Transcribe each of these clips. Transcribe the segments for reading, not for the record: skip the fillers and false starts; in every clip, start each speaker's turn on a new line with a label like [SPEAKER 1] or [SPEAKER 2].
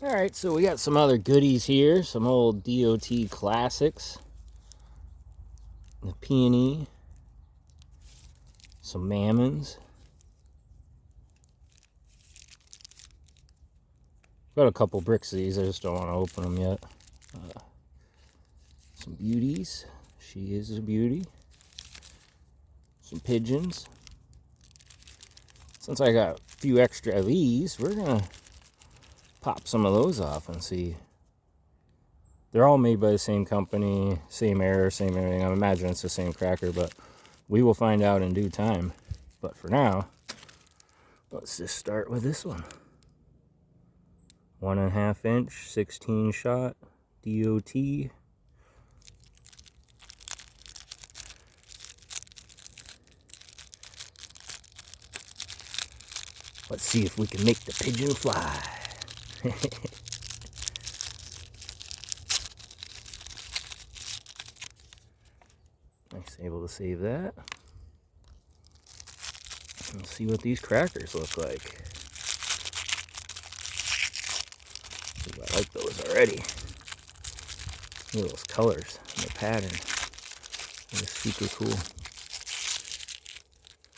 [SPEAKER 1] Alright, so we got some other goodies here. Some old DOT classics. The Peony. Some Mammons. Got a couple bricks of these. I just don't want to open them yet. Some beauties. She is a beauty. Some pigeons. Since I got a few extra of these, we're going to pop some of those off and see. They're all made by the same company, same error, same everything. I imagine it's the same cracker, but we will find out in due time. But for now, let's just start with this one. 1.5 inch, 16 shot, DOT. Let's see if we can make the pigeon fly. Nice, able to save that. Let's see what these crackers look like. Ooh, I like those already. Look at those colors and the pattern. They're super cool.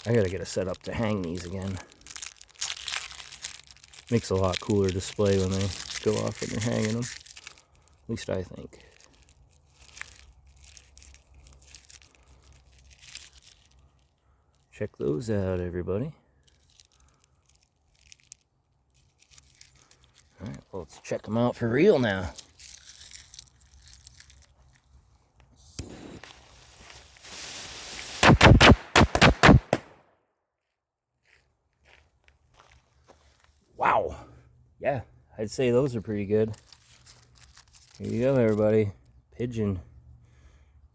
[SPEAKER 1] I gotta get a setup to hang these again. Makes a lot cooler display when they go off when you're hanging them. At least I think. Check those out, everybody. Alright, well, let's check them out for real now. Wow. Yeah, I'd say those are pretty good. Here you go, everybody. Pigeon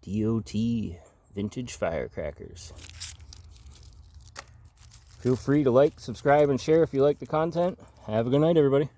[SPEAKER 1] DOT vintage firecrackers. Feel free to like, subscribe, and share if you like the content. Have a good night, everybody.